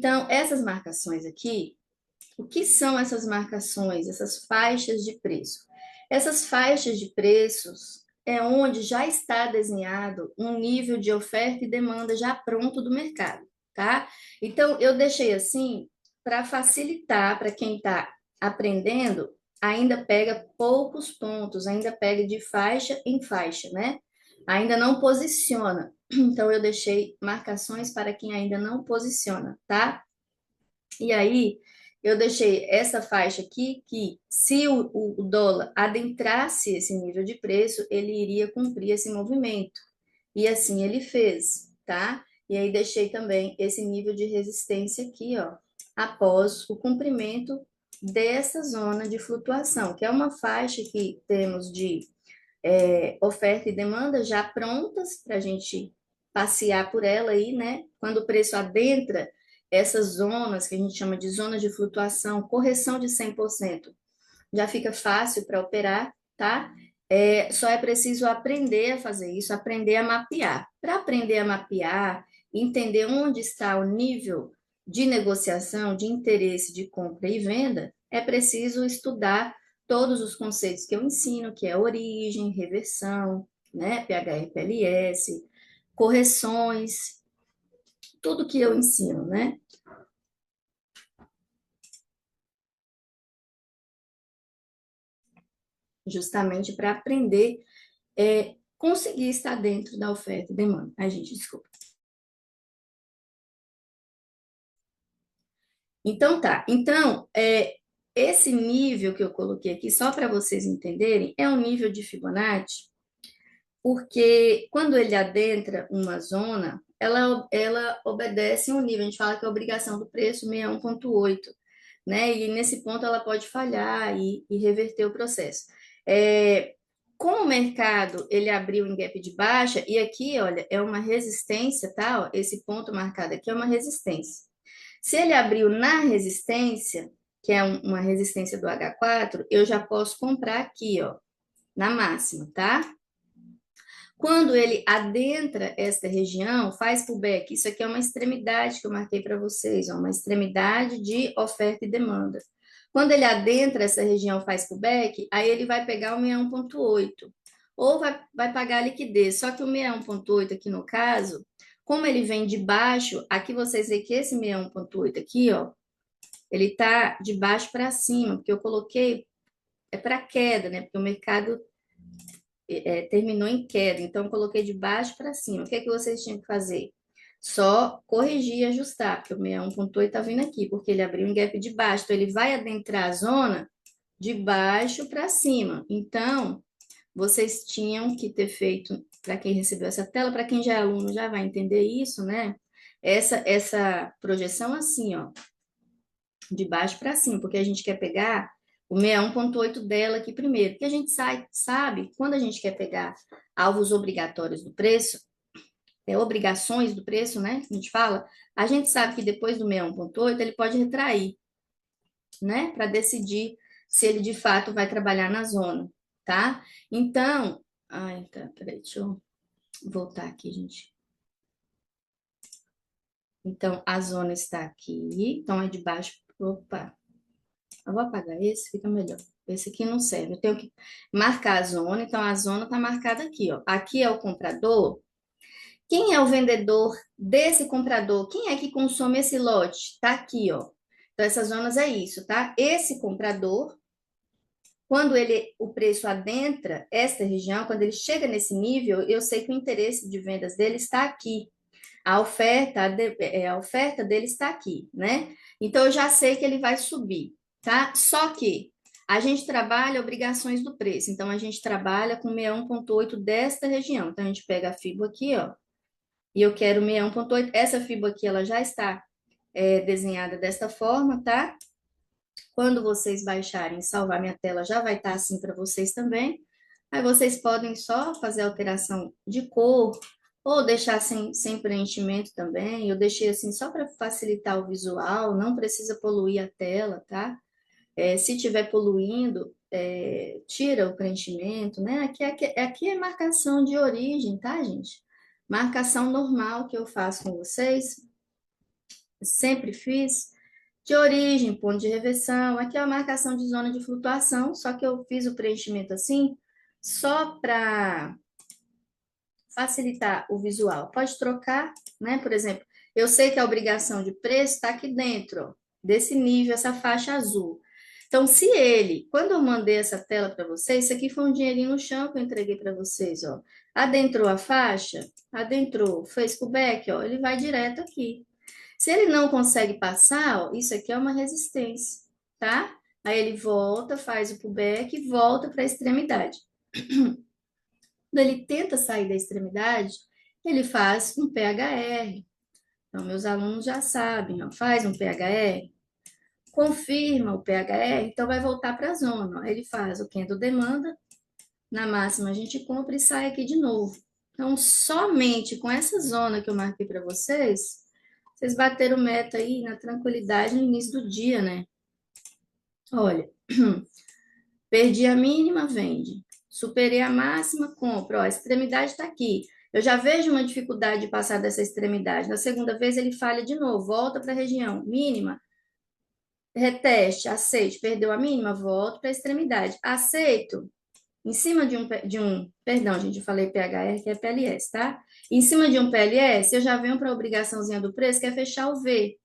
Então, essas marcações aqui, o que são essas marcações, essas faixas de preço? Essas faixas de preços é onde já está desenhado um nível de oferta e demanda já pronto do mercado, tá? Então, eu deixei assim para facilitar para quem está aprendendo, ainda pega poucos pontos, ainda pega de faixa em faixa, né? Ainda não posiciona. Então, eu deixei marcações para quem ainda não posiciona, tá? E aí, eu deixei essa faixa aqui, que se o dólar adentrasse esse nível de preço, ele iria cumprir esse movimento. E assim ele fez, tá? E aí deixei também esse nível de resistência aqui, ó, após o cumprimento dessa zona de flutuação, que é uma faixa que temos de oferta e demanda já prontas para a gente passear por ela aí, né? Quando o preço adentra essas zonas que a gente chama de zonas de flutuação, correção de 100%, já fica fácil para operar, tá? Só é preciso aprender a fazer isso, aprender a mapear. Para aprender a mapear, entender onde está o nível de negociação, de interesse de compra e venda, é preciso estudar todos os conceitos que eu ensino, que é origem, reversão, né, PHRPLS, correções, tudo que eu ensino, né? Justamente para aprender, conseguir estar dentro da oferta e demanda. Ai, gente, desculpa. Então tá. Então, esse nível que eu coloquei aqui, só para vocês entenderem, é um nível de Fibonacci, porque quando ele adentra uma zona, ela obedece um nível. A gente fala que é a obrigação do preço 61,8, né? E nesse ponto ela pode falhar e reverter o processo. Com o mercado, ele abriu em gap de baixa, e aqui, olha, é uma resistência, tá? Ó, esse ponto marcado aqui é uma resistência. Se ele abriu na resistência, que é uma resistência do H4, eu já posso comprar aqui, ó, na máxima, tá? Quando ele adentra esta região, faz pullback. Isso aqui é uma extremidade que eu marquei para vocês, ó, uma extremidade de oferta e demanda. Quando ele adentra essa região, faz pullback, aí ele vai pegar o 61,8 ou vai pagar a liquidez. Só que o 61,8 aqui no caso, como ele vem de baixo, aqui vocês veem que esse 61,8 aqui, ó, ele tá de baixo para cima, porque eu coloquei para queda, né? Porque o mercado terminou em queda, então eu coloquei de baixo para cima. O que é que vocês tinham que fazer? Só corrigir e ajustar, porque o 61,8 está vindo aqui, porque ele abriu um gap de baixo, então ele vai adentrar a zona de baixo para cima. Então, vocês tinham que ter feito, para quem recebeu essa tela, para quem já é aluno já vai entender isso, né? Essa projeção assim, ó, de baixo para cima, porque a gente quer pegar o 61,8 dela aqui primeiro, porque a gente sabe, quando a gente quer pegar alvos obrigatórios do preço, obrigações do preço, né? A gente fala, a gente sabe que depois do 61,8 ele pode retrair, né? Para decidir se ele de fato vai trabalhar na zona, tá? Então, ai, tá, peraí, deixa eu voltar aqui, gente. Então, a zona está aqui, então é de baixo, opa, eu vou apagar esse, fica melhor. Esse aqui não serve. Eu tenho que marcar a zona, então a zona está marcada aqui, ó. Aqui é o comprador. Quem é o vendedor desse comprador? Quem é que consome esse lote? Tá aqui, ó. Então, essas zonas é isso, tá? Esse comprador, quando o preço adentra esta região, quando ele chega nesse nível, eu sei que o interesse de vendas dele está aqui. A oferta dele está aqui, né? Então, eu já sei que ele vai subir, tá? Só que a gente trabalha obrigações do preço. Então, a gente trabalha com 61,8 desta região. Então, a gente pega a FIBO aqui, ó, e eu quero 61,8. Essa FIBO aqui, ela já está desenhada desta forma, tá? Quando vocês baixarem e salvar minha tela, já vai estar assim para vocês também. Aí vocês podem só fazer alteração de cor ou deixar sem preenchimento também. Eu deixei assim só para facilitar o visual, não precisa poluir a tela, tá? Se tiver poluindo, tira o preenchimento, né? Aqui é marcação de origem, tá, gente? Marcação normal que eu faço com vocês. sempre fiz, de origem, ponto de reversão. Aqui é a marcação de zona de flutuação, só que eu fiz o preenchimento assim, só para facilitar o visual. Pode trocar, né? Por exemplo, eu sei que a obrigação de preço está aqui dentro, ó, desse nível, essa faixa azul. Então, se ele, quando eu mandei essa tela para vocês, isso aqui foi um dinheirinho no chão que eu entreguei para vocês, ó. Adentrou a faixa, adentrou, fez pullback, ó, ele vai direto aqui. Se ele não consegue passar, ó, isso aqui é uma resistência, tá? Aí ele volta, faz o pullback e volta para a extremidade. Quando ele tenta sair da extremidade, ele faz um PHR. Então, meus alunos já sabem, ó, faz um PHR, confirma o PHR, então vai voltar para a zona. Ó. Ele faz o candle demanda, na máxima a gente compra e sai aqui de novo. Então, somente com essa zona que eu marquei para vocês, vocês bateram meta aí na tranquilidade no início do dia, né? Olha, perdi a mínima, vende. Superei a máxima, compra. Ó, a extremidade está aqui. Eu já vejo uma dificuldade de passar dessa extremidade. Na segunda vez ele falha de novo, volta para a região mínima, reteste, aceite, perdeu a mínima, volta para a extremidade. Aceito, em cima perdão, gente, eu falei PHR, que é PLS, tá? Em cima de um PLS, eu já venho para a obrigaçãozinha do preço, que é fechar o V.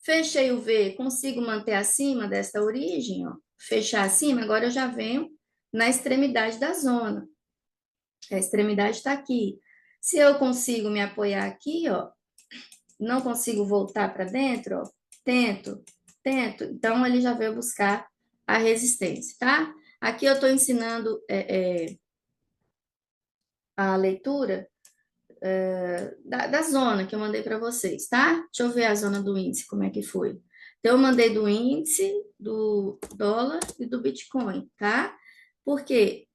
Fechei o V, consigo manter acima desta origem, ó. Fechar acima, agora eu já venho na extremidade da zona. A extremidade está aqui. Se eu consigo me apoiar aqui, ó, não consigo voltar para dentro, ó, tento, então ele já veio buscar a resistência, tá? Aqui eu estou ensinando a leitura da zona que eu mandei para vocês, tá? Deixa eu ver a zona do índice, como é que foi. Então, eu mandei do índice, do dólar e do Bitcoin, tá? Porque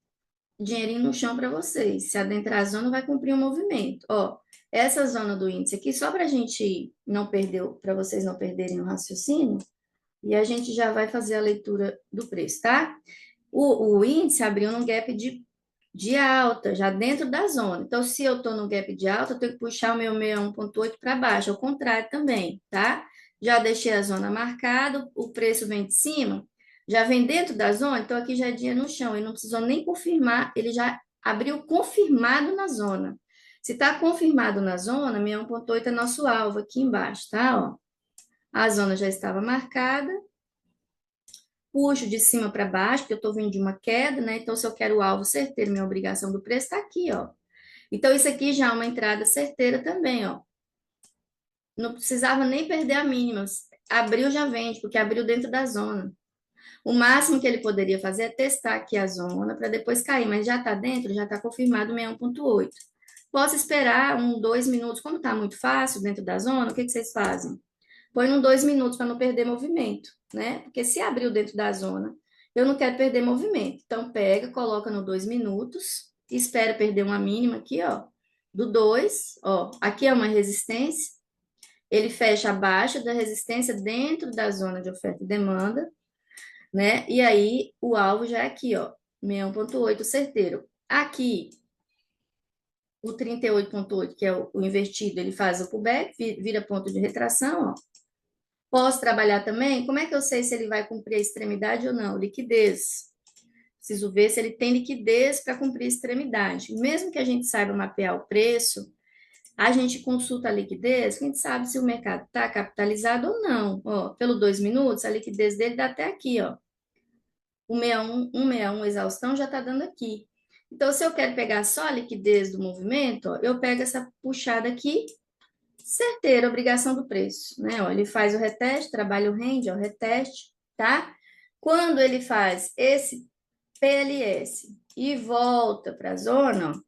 dinheirinho no chão para vocês. Se adentrar a zona, vai cumprir um movimento. Ó, essa zona do índice aqui, só para a gente não perder, para vocês não perderem o raciocínio, e a gente já vai fazer a leitura do preço, tá? O índice abriu num gap de alta, já dentro da zona. Então, se eu estou no gap de alta, eu tenho que puxar o meu 61,8 para baixo, ao contrário também, tá? Já deixei a zona marcada, o preço vem de cima, já vem dentro da zona, então aqui já é dia no chão, ele não precisou nem confirmar, ele já abriu confirmado na zona. Se está confirmado na zona, 61,8 é nosso alvo aqui embaixo, tá? Ó, a zona já estava marcada, puxo de cima para baixo, porque eu estou vindo de uma queda, né? Então, se eu quero o alvo certeiro, minha obrigação do preço está aqui, ó. Então, isso aqui já é uma entrada certeira também, ó. Não precisava nem perder a mínima. Abriu, já vende, porque abriu dentro da zona. O máximo que ele poderia fazer é testar aqui a zona para depois cair, mas já está dentro, já está confirmado 61,8. Posso esperar 2 minutos, como está muito fácil dentro da zona, o que vocês fazem? Põe num 2 minutos para não perder movimento, né? Porque se abriu dentro da zona, eu não quero perder movimento. Então, pega, coloca no 2 minutos, espera perder uma mínima aqui, ó, do 2, ó. Aqui é uma resistência, ele fecha abaixo da resistência dentro da zona de oferta e demanda, né? E aí, o alvo já é aqui, ó, 61,8 certeiro. Aqui, o 38,8, que é o invertido, ele faz o pullback, vira ponto de retração, ó. Posso trabalhar também? Como é que eu sei se ele vai cumprir a extremidade ou não? Liquidez. Preciso ver se ele tem liquidez para cumprir a extremidade. Mesmo que a gente saiba mapear o preço, a gente consulta a liquidez, a gente sabe se o mercado está capitalizado ou não. Ó, pelo 2 minutos, a liquidez dele dá até aqui, ó. O 161 exaustão já está dando aqui. Então, se eu quero pegar só a liquidez do movimento, ó, eu pego essa puxada aqui, certeira, obrigação do preço, né? Ó, ele faz o reteste, trabalha o rende, ó, reteste, tá? Quando ele faz esse PLS e volta para a zona, ó,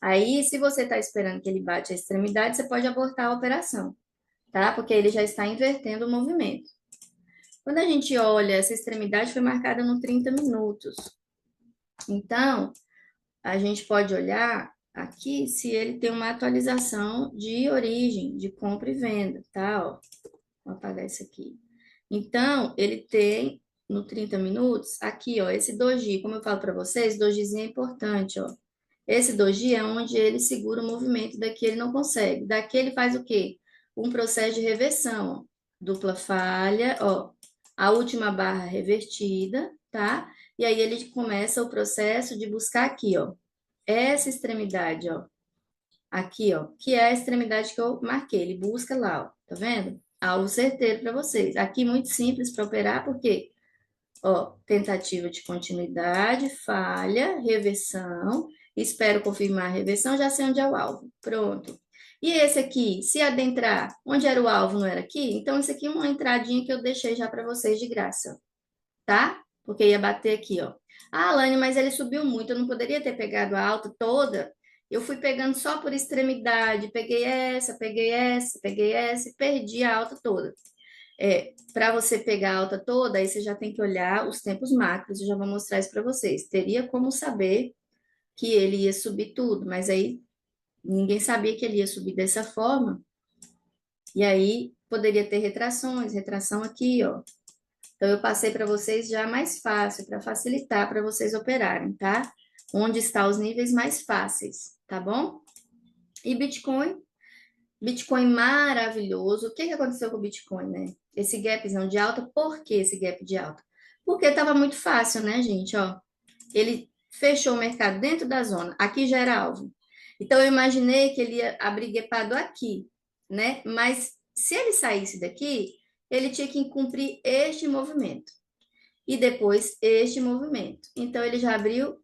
aí se você está esperando que ele bate a extremidade, você pode abortar a operação, tá? Porque ele já está invertendo o movimento. Quando a gente olha, essa extremidade foi marcada no 30 minutos. Então, a gente pode olhar aqui se ele tem uma atualização de origem, de compra e venda, tá? Ó, vou apagar isso aqui. Então, ele tem no 30 minutos, aqui, ó, esse doji, como eu falo para vocês, dojizinho é importante, ó. Esse doji é onde ele segura o movimento, daqui ele não consegue. Daqui ele faz o quê? um processo de reversão, ó. Dupla falha, ó, a última barra revertida, tá? E aí ele começa o processo de buscar aqui, ó, essa extremidade, ó, aqui, ó, que é a extremidade que eu marquei. Ele busca lá, ó, tá vendo? Algo certeiro para vocês. Aqui muito simples para operar, porque, ó, tentativa de continuidade, falha, reversão. Espero confirmar a reversão, já sei onde é o alvo. Pronto. E esse aqui, se adentrar, onde era o alvo, não era aqui? Então, esse aqui é uma entradinha que eu deixei já para vocês de graça, tá? Porque ia bater aqui, ó. Ah, Alane, mas ele subiu muito, eu não poderia ter pegado a alta toda. Eu fui pegando só por extremidade, peguei essa e perdi a alta toda. Para você pegar a alta toda, aí você já tem que olhar os tempos macros, eu já vou mostrar isso para vocês. Teria como saber que ele ia subir tudo, mas aí ninguém sabia que ele ia subir dessa forma, e aí poderia ter retrações, retração aqui, ó. Então, eu passei para vocês já mais fácil, para facilitar para vocês operarem, tá? Onde estão os níveis mais fáceis, tá bom? E Bitcoin? Bitcoin maravilhoso. O que que aconteceu com o Bitcoin, né? Esse gapzão de alta, por que esse gap de alta? Porque estava muito fácil, né, gente? Ó, ele fechou o mercado dentro da zona. Aqui já era alvo. Então, eu imaginei que ele ia abrir gapado aqui, né? Mas se ele saísse daqui, ele tinha que cumprir este movimento e depois este movimento. Então, ele já abriu,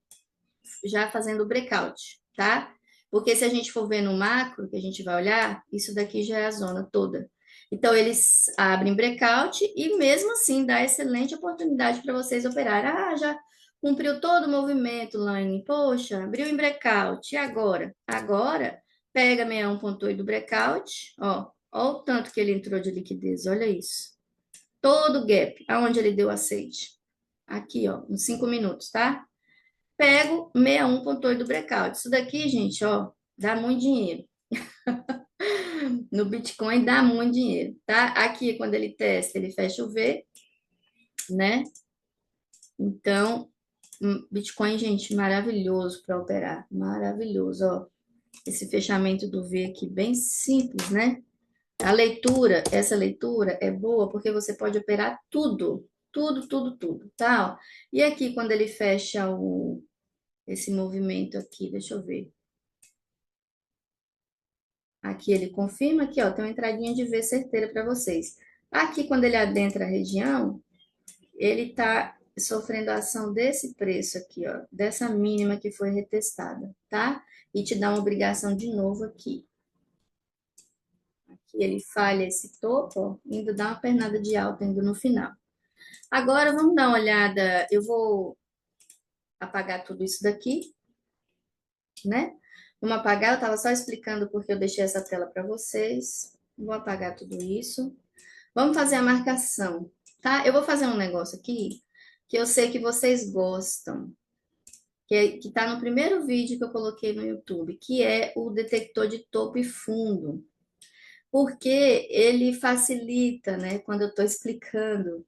já fazendo o breakout, tá? Porque se a gente for ver no macro, que a gente vai olhar, isso daqui já é a zona toda. Então, eles abrem breakout e mesmo assim dá excelente oportunidade para vocês operarem. Ah, já cumpriu todo o movimento, Laine. Poxa, abriu em breakout. E agora? Agora, pega 61,8 do breakout, ó o tanto que ele entrou de liquidez, olha isso. Todo o gap, aonde ele deu aceite. Aqui, ó, uns 5 minutos, tá? Pego 61,8 do breakout. Isso daqui, gente, ó, dá muito dinheiro. No Bitcoin dá muito dinheiro, tá? Aqui, quando ele testa, ele fecha o V, né? Então, Bitcoin, gente, maravilhoso para operar. Maravilhoso, ó. Esse fechamento do V aqui, bem simples, né? A leitura, essa leitura é boa porque você pode operar tudo, tudo, tudo, tudo, tá? Ó. E aqui, quando ele fecha esse movimento aqui, deixa eu ver. Aqui ele confirma, aqui, ó, tem uma entradinha de V certeira para vocês. Aqui, quando ele adentra a região, ele está sofrendo a ação desse preço aqui, ó, dessa mínima que foi retestada, tá? E te dá uma obrigação de novo aqui. Aqui ele falha esse topo, ó, indo dar uma pernada de alta indo no final. Agora, vamos dar uma olhada, eu vou apagar tudo isso daqui, né? Vamos apagar, eu estava só explicando porque eu deixei essa tela para vocês. Vou apagar tudo isso. Vamos fazer a marcação, tá? Eu vou fazer um negócio aqui que eu sei que vocês gostam, que tá no primeiro vídeo que eu coloquei no YouTube, que é o detector de topo e fundo. Porque ele facilita, né, quando eu estou explicando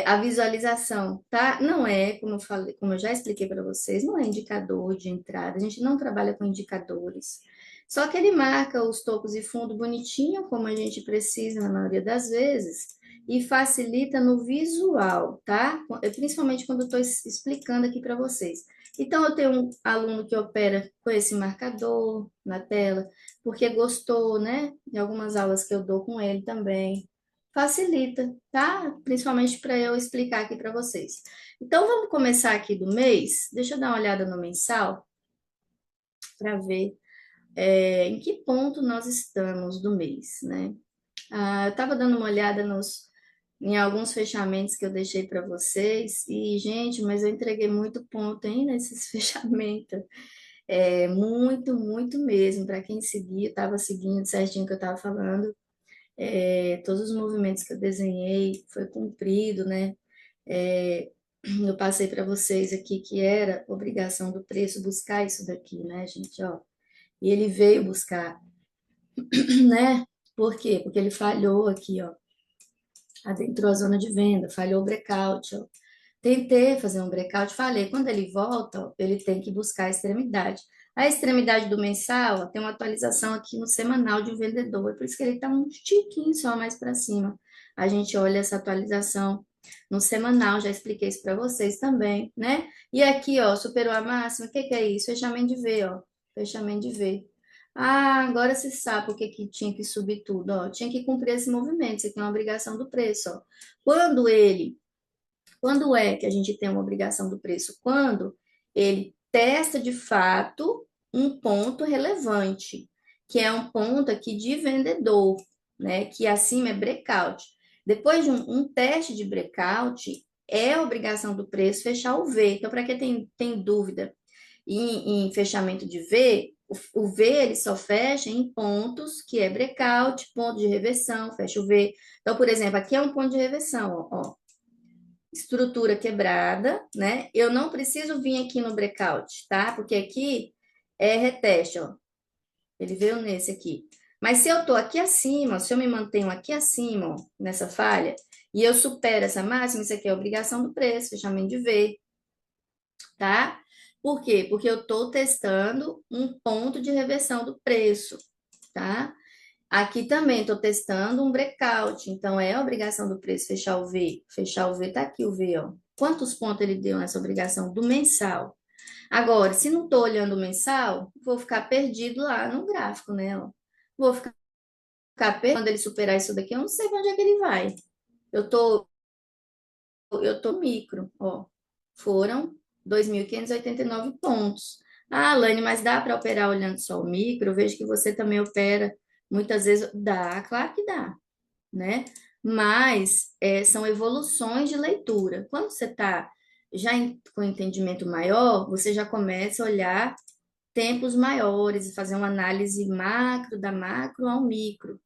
a visualização, tá? Não é, como eu falei, como eu já expliquei para vocês, não é indicador de entrada, a gente não trabalha com indicadores. Só que ele marca os topos e fundo bonitinho, como a gente precisa na maioria das vezes, e facilita no visual, tá? Principalmente quando eu estou explicando aqui para vocês. Então, eu tenho um aluno que opera com esse marcador na tela, porque gostou, né? De algumas aulas que eu dou com ele também. Facilita, tá? Principalmente para eu explicar aqui para vocês. Então, vamos começar aqui do mês. Deixa eu dar uma olhada no mensal para ver em que ponto nós estamos do mês, né? Eu estava dando uma olhada em alguns fechamentos que eu deixei para vocês e, gente, mas eu entreguei muito ponto, hein, nesses fechamentos. Muito, muito mesmo. Para quem seguia, estava seguindo certinho o que eu estava falando. Todos os movimentos que eu desenhei foi cumprido, né? É, eu passei para vocês aqui que era obrigação do preço buscar isso daqui, né, gente? Ó, e ele veio buscar, né? Por quê? Porque ele falhou aqui, ó. Adentrou a zona de venda, falhou o breakout, ó. Tentei fazer um breakout, falei, quando ele volta, ó, ele tem que buscar a extremidade. A extremidade do mensal, ó, tem uma atualização aqui no semanal de um vendedor, é por isso que ele está um tiquinho só mais para cima. A gente olha essa atualização no semanal, já expliquei isso para vocês também, né? E aqui, ó, superou a máxima, o que que é isso? Fechamento de V, ó, fechamento de V. Ah, agora se sabe por que que tinha que subir tudo, ó, tinha que cumprir esse movimento, isso aqui é uma obrigação do preço, ó. Quando é que a gente tem uma obrigação do preço? Quando ele testa de fato um ponto relevante, que é um ponto aqui de vendedor, né? Que acima é breakout. Depois de um teste de breakout, é obrigação do preço fechar o V. Então, para quem tem dúvida em fechamento de V, o V ele só fecha em pontos que é breakout, ponto de reversão, fecha o V. Então, por exemplo, aqui é um ponto de reversão, ó, estrutura quebrada, né? Eu não preciso vir aqui no breakout, tá? Porque aqui é reteste, ó. Ele veio nesse aqui. Mas se eu tô aqui acima, se eu me mantenho aqui acima, ó, nessa falha, e eu supero essa máxima, isso aqui é obrigação do preço, fechamento de V, tá? Por quê? Porque eu tô testando um ponto de reversão do preço, tá? Aqui também estou testando um breakout, então é a obrigação do preço fechar o V. Fechar o V, tá aqui o V, ó. Quantos pontos ele deu nessa obrigação do mensal? Agora, se não estou olhando o mensal, vou ficar perdido lá no gráfico, né? Ó. Vou ficar perdido. Quando ele superar isso daqui, eu não sei para onde é que ele vai. Eu tô micro, ó. Foram 2.589 pontos. Ah, Lane, mas dá para operar olhando só o micro? Eu vejo que você também opera muitas vezes. Dá, claro que dá, né? Mas são evoluções de leitura. Quando você está com entendimento maior, você já começa a olhar tempos maiores e fazer uma análise macro, da macro ao micro.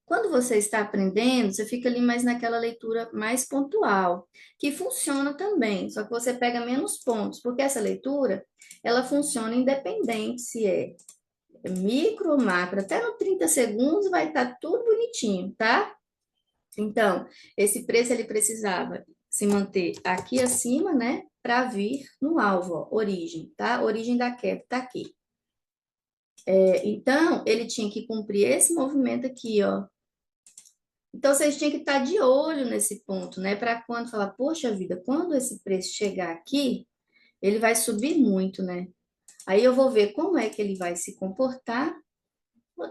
Quando você está aprendendo, você fica ali mais naquela leitura mais pontual, que funciona também, só que você pega menos pontos, porque essa leitura, ela funciona independente se é micro ou macro, até no 30 segundos vai estar tudo bonitinho, tá? Então, esse preço ele precisava se manter aqui acima, né, para vir no alvo, ó, origem, tá? Origem da queda tá aqui. Então, ele tinha que cumprir esse movimento aqui, ó. Então, vocês tinham que estar de olho nesse ponto, né? Para quando falar, poxa vida, quando esse preço chegar aqui, ele vai subir muito, né? Aí eu vou ver como é que ele vai se comportar.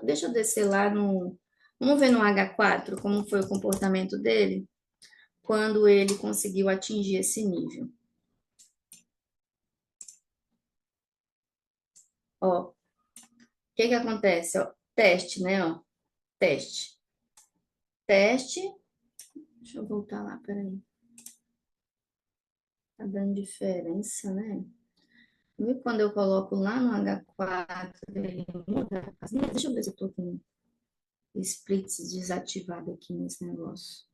Deixa eu descer lá no. Vamos ver no H4 como foi o comportamento dele quando ele conseguiu atingir esse nível. Ó, o que que acontece? Ó, teste, né? Ó, teste. Teste. Deixa eu voltar lá, peraí. Tá dando diferença, né? E quando eu coloco lá no H4, ele muda. Deixa eu ver se eu tô com splits desativado aqui nesse negócio.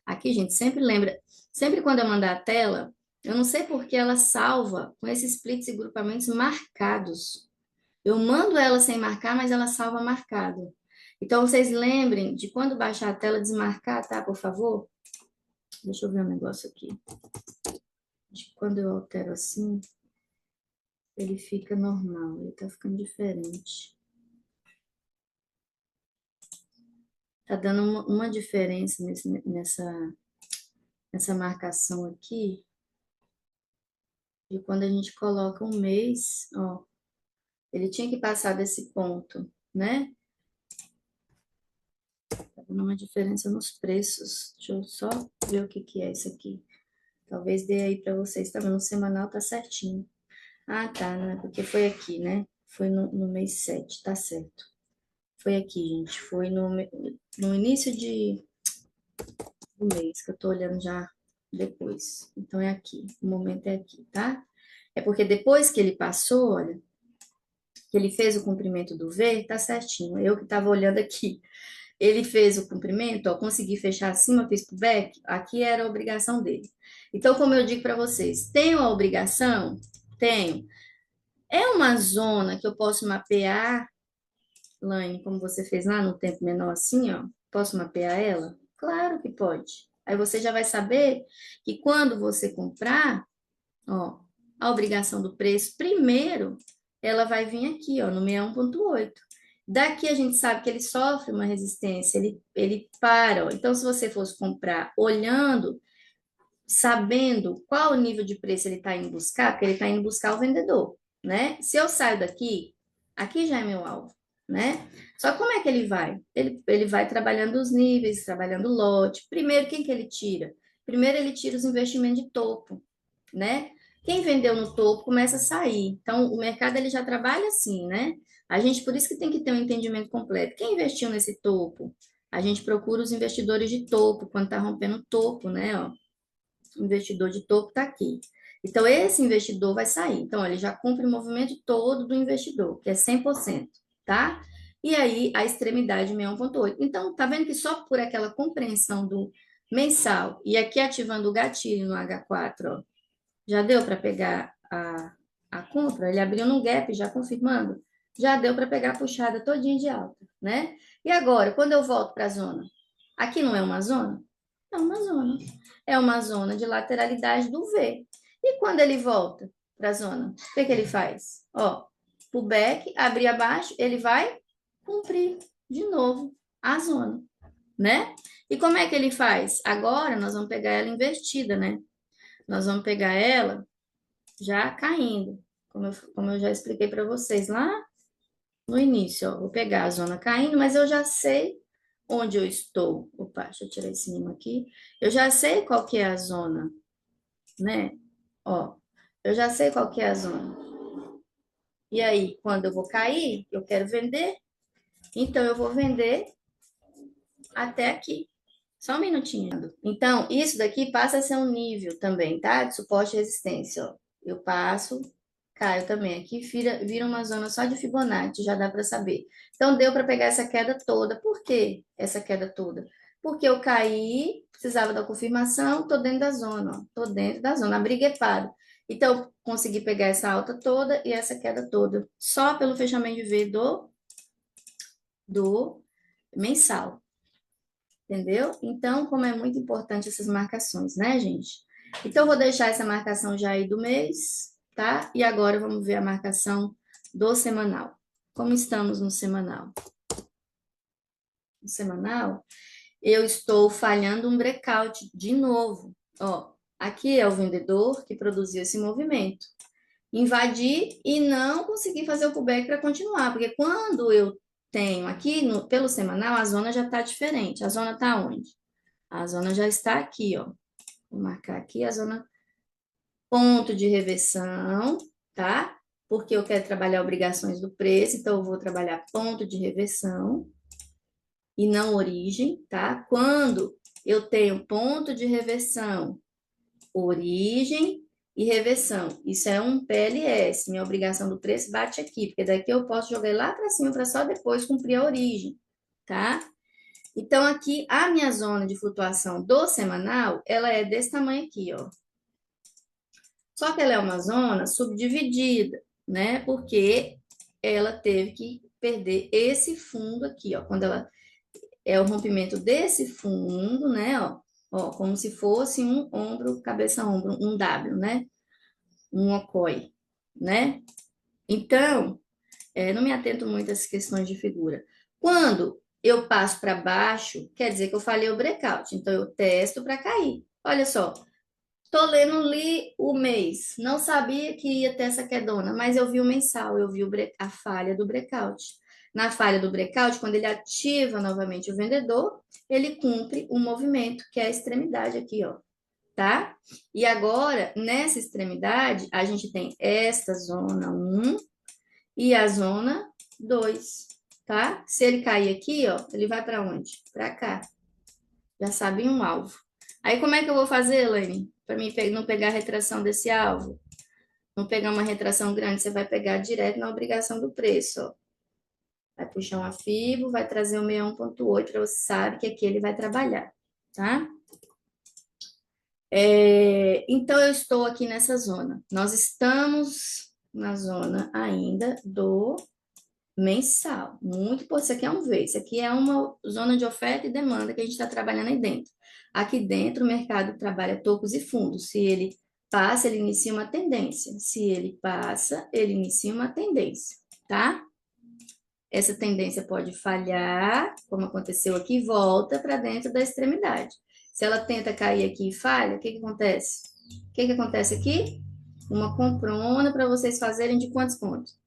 Aqui, gente, sempre lembra, sempre quando eu mandar a tela, eu não sei por que ela salva com esses splits e grupamentos marcados. Eu mando ela sem marcar, mas ela salva marcado. Então, vocês lembrem de quando baixar a tela, desmarcar, tá? Por favor? Deixa eu ver um negócio aqui. De quando eu altero assim, ele fica normal, ele tá ficando diferente. Tá dando uma diferença nessa marcação aqui, de quando a gente coloca um mês, ó, ele tinha que passar desse ponto, né? Tá dando uma diferença nos preços. Deixa eu só ver o que que é isso aqui. Talvez dê aí para vocês, tá vendo? No semanal tá certinho. Ah, tá, né? Porque foi aqui, né? Foi no mês 7, tá certo. Foi aqui, gente. Foi no início do mês, que eu tô olhando já depois. Então é aqui. O momento é aqui, tá? É porque depois que ele passou, olha, que ele fez o comprimento do V, tá certinho. Eu que tava olhando aqui. Ele fez o comprimento, ó, consegui fechar acima, fiz pro back, aqui era a obrigação dele. Então, como eu digo para vocês, tenho a obrigação? Tenho. É uma zona que eu posso mapear, Laine, como você fez lá no tempo menor assim, ó. Posso mapear ela? Claro que pode. Aí você já vai saber que quando você comprar, ó, a obrigação do preço, primeiro ela vai vir aqui, ó, no 61,8. Daqui a gente sabe que ele sofre uma resistência, ele para, ó. Então, se você fosse comprar olhando, sabendo qual o nível de preço ele está indo buscar, porque ele está indo buscar o vendedor, né? Se eu saio daqui, aqui já é meu alvo, né? Só como é que ele vai? Ele vai trabalhando os níveis, trabalhando o lote. Primeiro, quem que ele tira? Primeiro, ele tira os investimentos de topo, né? Quem vendeu no topo começa a sair. Então, o mercado ele já trabalha assim, né? A gente, por isso que tem que ter um entendimento completo. Quem investiu nesse topo? A gente procura os investidores de topo, quando está rompendo o topo, né? Ó, o investidor de topo está aqui. Então, esse investidor vai sair. Então, ele já cumpre o movimento todo do investidor, que é 100%, tá? E aí, a extremidade 61,8. Então, tá vendo que só por aquela compreensão do mensal e aqui ativando o gatilho no H4, ó, já deu para pegar a compra? Ele abriu no gap, já confirmando. Já deu para pegar a puxada todinha de alta, né? E agora, quando eu volto para a zona? Aqui não é uma zona? É uma zona. É uma zona de lateralidade do V. E quando ele volta para a zona, o que que ele faz? Ó, o back, abrir abaixo, ele vai cumprir de novo a zona, né? E como é que ele faz? Agora nós vamos pegar ela invertida, né? Nós vamos pegar ela já caindo, como eu já expliquei para vocês lá no início, ó. Vou pegar a zona caindo, mas eu já sei onde eu estou. Opa, deixa eu tirar esse mimo aqui. Eu já sei qual que é a zona, né? Ó, eu já sei qual que é a zona. E aí, quando eu vou cair, eu quero vender, então eu vou vender até aqui. Só um minutinho. Então, isso daqui passa a ser um nível também, tá? De suporte e resistência, ó. Eu passo, caio também. Aqui vira uma zona só de Fibonacci, já dá para saber. Então, deu para pegar essa queda toda. Por que essa queda toda? Porque eu caí, precisava da confirmação, tô dentro da zona, ó. Tô dentro da zona, abri guepado. Então, consegui pegar essa alta toda e essa queda toda, só pelo fechamento de V do mensal. Entendeu? Então, como é muito importante essas marcações, né, gente? Então, eu vou deixar essa marcação já aí do mês, tá? E agora vamos ver a marcação do semanal. Como estamos no semanal? No semanal, eu estou falhando um breakout de novo. Ó, aqui é o vendedor que produziu esse movimento. Invadir e não conseguir fazer o pullback para continuar, porque quando eu tenho aqui pelo semanal, a zona já está diferente. A zona está onde? A zona já está aqui, ó. Vou marcar aqui a zona ponto de reversão, tá? Porque eu quero trabalhar obrigações do preço, então eu vou trabalhar ponto de reversão e não origem, tá? Quando eu tenho ponto de reversão, origem e reversão, isso é um PLS, minha obrigação do preço bate aqui, porque daqui eu posso jogar lá para cima para só depois cumprir a origem, tá? Então, aqui, a minha zona de flutuação do semanal, ela é desse tamanho aqui, ó. Só que ela é uma zona subdividida, né? Porque ela teve que perder esse fundo aqui, ó. Quando ela é o rompimento desse fundo, né? Ó, como se fosse um ombro, cabeça-ombro, um W, né? Um okoi, né? Então, não me atento muito a essas questões de figura. Quando eu passo para baixo, quer dizer que eu falei o breakout. Então, eu testo para cair. Olha só, tô lendo ali o mês. Não sabia que ia ter essa quedona, mas eu vi o mensal, eu vi a falha do breakout. Na falha do breakout, quando ele ativa novamente o vendedor, ele cumpre o movimento, que é a extremidade aqui, ó. Tá? E agora, nessa extremidade, a gente tem esta zona 1 e a zona 2, tá? Se ele cair aqui, ó, ele vai para onde? Para cá. Já sabem um alvo. Aí como é que eu vou fazer, Elaine? Para mim não pegar a retração desse alvo? Não pegar uma retração grande, você vai pegar direto na obrigação do preço, ó. Vai puxar uma FIBO, vai trazer o 61,8 para você saber que aqui ele vai trabalhar, tá? Então, eu estou aqui nessa zona. Nós estamos na zona ainda do mensal. Muito importante. Isso aqui é um V. Isso aqui é uma zona de oferta e demanda que a gente está trabalhando aí dentro. Aqui dentro, o mercado trabalha tocos e fundos. Se ele passa, ele inicia uma tendência. Se ele passa, ele inicia uma tendência, tá? Essa tendência pode falhar, como aconteceu aqui, e volta para dentro da extremidade. Se ela tenta cair aqui e falha, o que que acontece? O que que acontece aqui? Uma comprona para vocês fazerem de quantos pontos?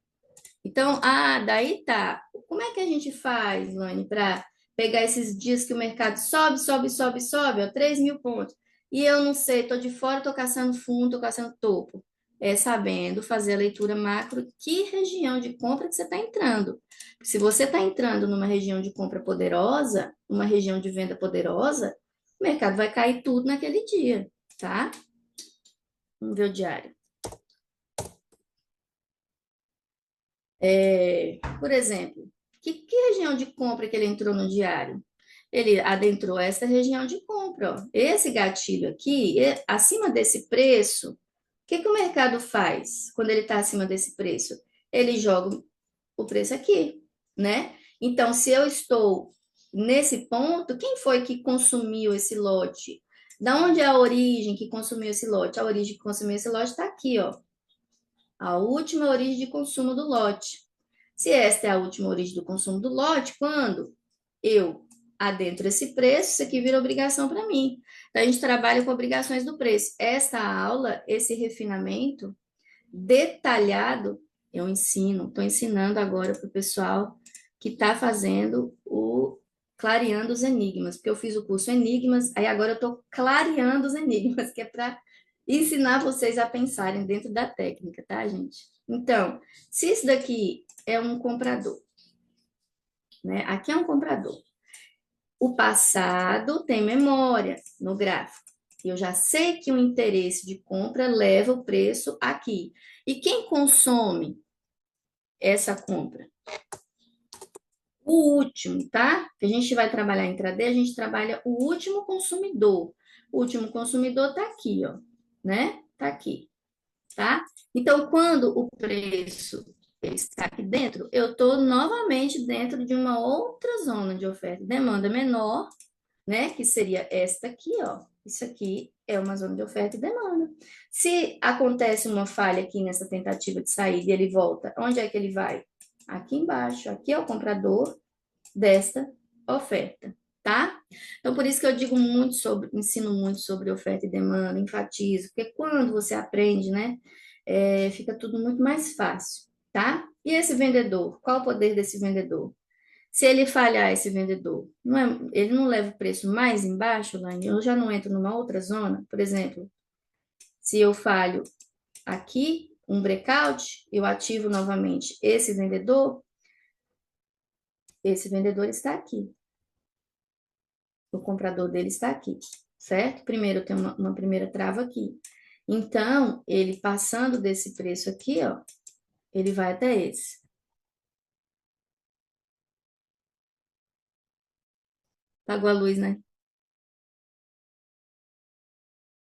Então, daí tá. Como é que a gente faz, Lani, para pegar esses dias que o mercado sobe, sobe, sobe, sobe, ó, 3.000 pontos, e eu não sei, tô de fora, tô caçando fundo, tô caçando topo. É sabendo fazer a leitura macro, que região de compra que você está entrando. Se você está entrando numa região de compra poderosa, uma região de venda poderosa, o mercado vai cair tudo naquele dia, tá? Vamos ver o diário. Por exemplo, que região de compra que ele entrou no diário? Ele adentrou essa região de compra, ó. Esse gatilho aqui, acima desse preço, o que que o mercado faz quando ele está acima desse preço? Ele joga o preço aqui, né? Então, se eu estou nesse ponto, quem foi que consumiu esse lote? Da onde é a origem que consumiu esse lote? A origem que consumiu esse lote está aqui, ó. A última origem de consumo do lote. Se esta é a última origem do consumo do lote, quando eu adentro esse preço, isso aqui vira obrigação para mim. Então, a gente trabalha com obrigações do preço. Esta aula, esse refinamento detalhado, eu ensino, estou ensinando agora para o pessoal que está fazendo o clareando os enigmas, porque eu fiz o curso Enigmas, aí agora eu estou clareando os enigmas, que é para ensinar vocês a pensarem dentro da técnica, tá, gente? Então, se isso daqui é um comprador, né? Aqui é um comprador. O passado tem memória no gráfico. Eu já sei que o interesse de compra leva o preço aqui. E quem consome essa compra? O último, tá? Que a gente vai trabalhar em intraday, a gente trabalha o último consumidor. O último consumidor tá aqui, ó, né? Tá aqui, tá? Então, quando o preço está aqui dentro, eu estou novamente dentro de uma outra zona de oferta e demanda menor, né? Que seria esta aqui, ó. Isso aqui é uma zona de oferta e demanda. Se acontece uma falha aqui nessa tentativa de saída e ele volta, onde é que ele vai? Aqui embaixo. Aqui é o comprador desta oferta, tá? Então, por isso que eu digo muito sobre, ensino muito sobre oferta e demanda, enfatizo, porque quando você aprende, né, fica tudo muito mais fácil, tá? E esse vendedor, qual o poder desse vendedor? Se ele falhar, esse vendedor, ele não leva o preço mais embaixo, lá, eu já não entro numa outra zona, por exemplo, se eu falho aqui, um breakout, eu ativo novamente esse vendedor está aqui. O comprador dele está aqui, certo? Primeiro tem uma primeira trava aqui. Então, ele passando desse preço aqui, ó, ele vai até esse. Apagou a luz, né?